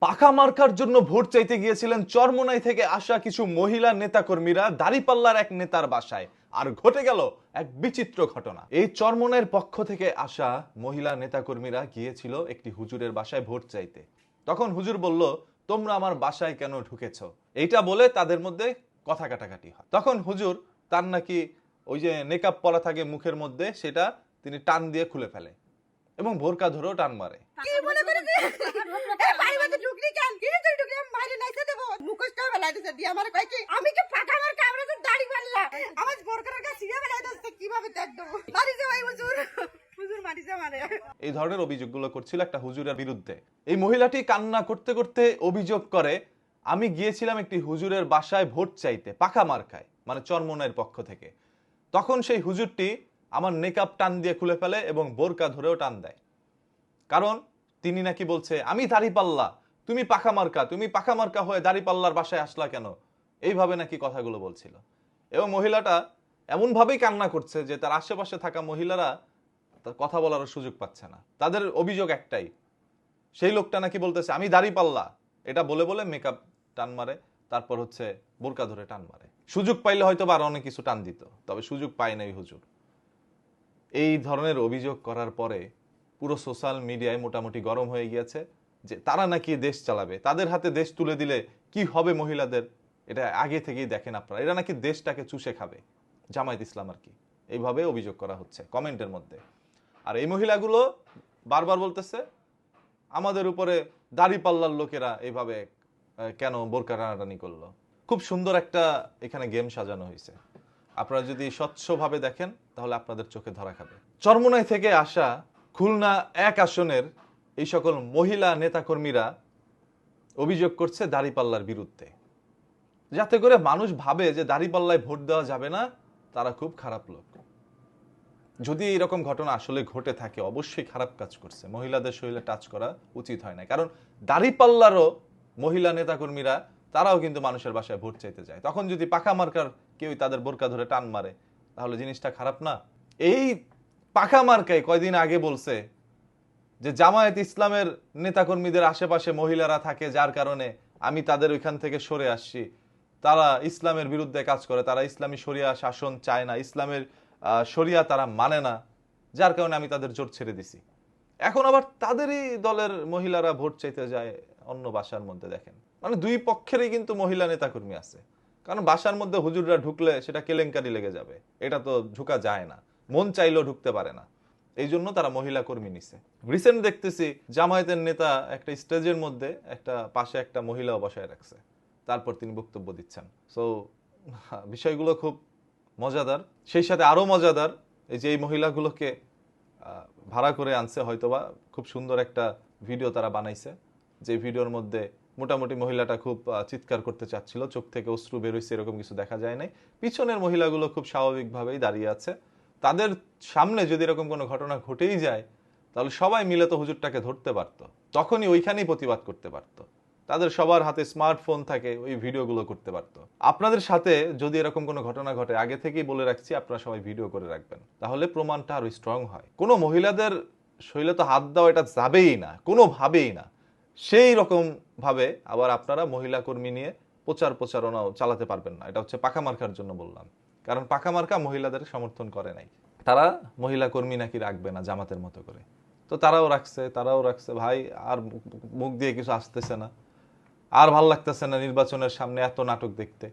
পাকা মার্কার জন্য ভোট চাইতে গিয়েছিলেন চরমোনাই থেকে আসা কিছু মহিলা নেতাকর্মীরা দাঁড়িপাল্লার এক নেতার বাসায়। আর ঘটে গেল এক বিচিত্র ঘটনা। এই চরমোনাইয়ের পক্ষ থেকে আসা মহিলা নেতাকর্মীরা গিয়েছিল একটি হুজুরের বাসায় ভোট চাইতে। তখন হুজুর বলল, তোমরা আমার বাসায় কেন ঢুকেছ? এইটা বলে তাদের মধ্যে কথা কাটাকাটি হয়। তখন হুজুর তার নাকি ওই যে নেকাব পরা থাকে মুখের মধ্যে, সেটা তিনি টান দিয়ে খুলে ফেলে এবং বোরকা ধরেও টান মারে। কি মনে করে যে এই ভাই মতে ঢুকলি কেন কি তুই ঢুকলি আমি মাইরে নাইতে দেব মুখোশ কা বেলা দিছে দি আমার কই কি আমি কি ফাঁকা আমার কামড়ে তো দাড়ি পাল্লা আমার বোরকার কাছে সিয়া বেলা দিছে কিভাবে দেখ দেব মারি যে ভাই হুজুর হুজুর মারি যে মারে। এই ধরনের অভিযোগগুলো করছিল একটা হুজুরের বিরুদ্ধে। এই মহিলাটি কান্না করতে করতে অভিযোগ করে, আমি গিয়েছিলাম একটি হুজুরের বাসায় ভোট চাইতে পাকা মার্কায়, মানে চরমোনাইয়ের পক্ষ থেকে। তখন সেই হুজুরটি আমার নেকাব টান দিয়ে খুলে ফেলে এবং বোরকা ধরেও টান দেয়। কারণ তিনি নাকি বলছে, আমি দাড়িপাল্লা, তুমি পাকা মার্কা, তুমি পাকা মার্কা হয়ে দাড়িপাল্লার বাসায় আসলা কেন? এইভাবে নাকি কথাগুলো বলছিল। এবং মহিলাটা এমন ভাবেই কান্না করছে যে তার আশেপাশে থাকা মহিলারা তার কথা বলার সুযোগ পাচ্ছে না। তাদের অভিযোগ একটাই, সেই লোকটা নাকি বলতেছে আমি দাড়িপাল্লা, এটা বলে বলে মেকআপ টান মারে, তারপর হচ্ছে বোরকা ধরে টান মারে। সুযোগ পাইলে হয়তো বা আরো অনেক কিছু টান দিত, তবে সুযোগ পায় নাই হুজুর। এই ধরনের অভিযোগ করার পরে পুরো সোশ্যাল মিডিয়ায় মোটামুটি গরম হয়ে গিয়েছে যে তারা নাকি দেশ চালাবে, তাদের হাতে দেশ তুলে দিলে কি হবে মহিলাদের, এটা আগে থেকেই দেখেন আপনারা, এরা নাকি দেশটাকে চুষে খাবে, জামায়াত ইসলাম আর কি। এইভাবে অভিযোগ করা হচ্ছে কমেন্টের মধ্যে। আর এই মহিলাগুলো বারবার বলতেছে আমাদের উপরে দাড়িপাল্লার লোকেরা এইভাবে কেন বোরকা টানাটানি করলো। খুব সুন্দর একটা এখানে গেম সাজানো হয়েছে। আপনারা যদি স্বচ্ছভাবে দেখেন তাহলে আপনাদের চোখে ধরা খাবে। চরমোনাই থেকে আসা খুলনা এক আসনের এই সকল মহিলা নেতাকর্মীরা অভিযোগ করছে দাড়িপাল্লার বিরুদ্ধে, যাতে করে মানুষ ভাবে যে দাড়িপাল্লায় ভোট দেওয়া যাবে না, তারা খুব খারাপ লোক। যদি এরকম ঘটনা আসলে ঘটে থাকে, অবশ্যই খারাপ কাজ করছে, মহিলাদের শরীরে টাচ করা উচিত হয় না। কারণ দাড়িপাল্লারও মহিলা নেতাকর্মীরা তারাও কিন্তু মানুষের বাসায় ভোট চাইতে যায়। তখন যদি পাকা মার্কার কেউ তাদের বোরকা ধরে টান মারে, তাহলে জিনিসটা খারাপ না? এই পাকা মার্কায় কয়দিন আগে বলছে যে জামায়াত ইসলামের নেতাকর্মীদের আশেপাশে মহিলারা থাকে, যার কারণে আমি তাদের ওইখান থেকে সরে আসছি, তারা ইসলামের বিরুদ্ধে কাজ করে, তারা ইসলামী শরিয়া শাসন চায় না, ইসলামের শরিয়া তারা মানে না, যার কারণে আমি তাদের জোট ছেড়ে দিছি। এখন আবার তাদেরই দলের মহিলারা ভোট চাইতে যায় অন্য বাসার মধ্যে। দেখেন, মানে দুই পক্ষেরই কিন্তু মহিলা নেতাকর্মী আছে। কারণ বাসার মধ্যে হুজুররা ঢুকলে সেটা কেলেঙ্কারি লেগে যাবে, এটা তো ঢুকা যায় না, মন চাইলেও ঢুকতে পারে না। এই জন্য তারা মহিলা কর্মী নিছে। রিসেন্ট দেখতেছি জামায়াতের নেতা একটা স্টেজের মধ্যে একটা পাশে একটা মহিলাও বসায় রাখছে, তারপর তিনি বক্তব্য দিচ্ছেন। সো বিষয়গুলো খুব মজাদার। সেই সাথে আরো মজাদার এই যে এই মহিলাগুলোকে ভাড়া করে আনছে, হয়তোবা খুব সুন্দর একটা ভিডিও তারা বানাইছে, যে ভিডিওর মধ্যে মোটামুটি মহিলাটা খুব চিৎকার করতে চাচ্ছিল, চোখ থেকে অশ্রু বেরোইছে, এরকম কিছু দেখা যায় নাই। পিছনের মহিলাগুলো খুব স্বাভাবিকভাবেই দাঁড়িয়ে আছে। তাদের সামনে যদি এরকম কোনো ঘটনা ঘটেই যায়, তাহলে সবাই মিলে তো হুজুরটাকে ধরতে পারতো, তখনই ওইখানেই প্রতিবাদ করতে পারতো। তাদের সবার হাতে স্মার্টফোন থাকে, ওই ভিডিওগুলো করতে পারতো। আপনাদের সাথে যদি এরকম কোনো ঘটনা ঘটে, আগে থেকেই বলে রাখছি আপনারা সবাই ভিডিও করে রাখবেন, তাহলে প্রমাণটা আরো স্ট্রং হয়। কোনো মহিলাদের শরীরে তো হাত দেওয়া এটা যাবেই না, কোনোভাবেই না। সেই রকম ভাবে আবার আপনারা মহিলা কর্মী নিয়ে প্রচারণাও চালাতে পারবেন না। এটা হচ্ছে পাকা মার্কার জন্য বললাম, কারণ পাকা মার্কা মহিলাদের সমর্থন করে নাই। তারা মহিলা কর্মী নাকি রাখবে না জামাতের মতো করে, তো তারাও রাখছে ভাই। আর মুখ দিয়ে কিছু আসতেছে না, আর ভাল লাগতেছে না নির্বাচনের সামনে এত নাটক দেখতে।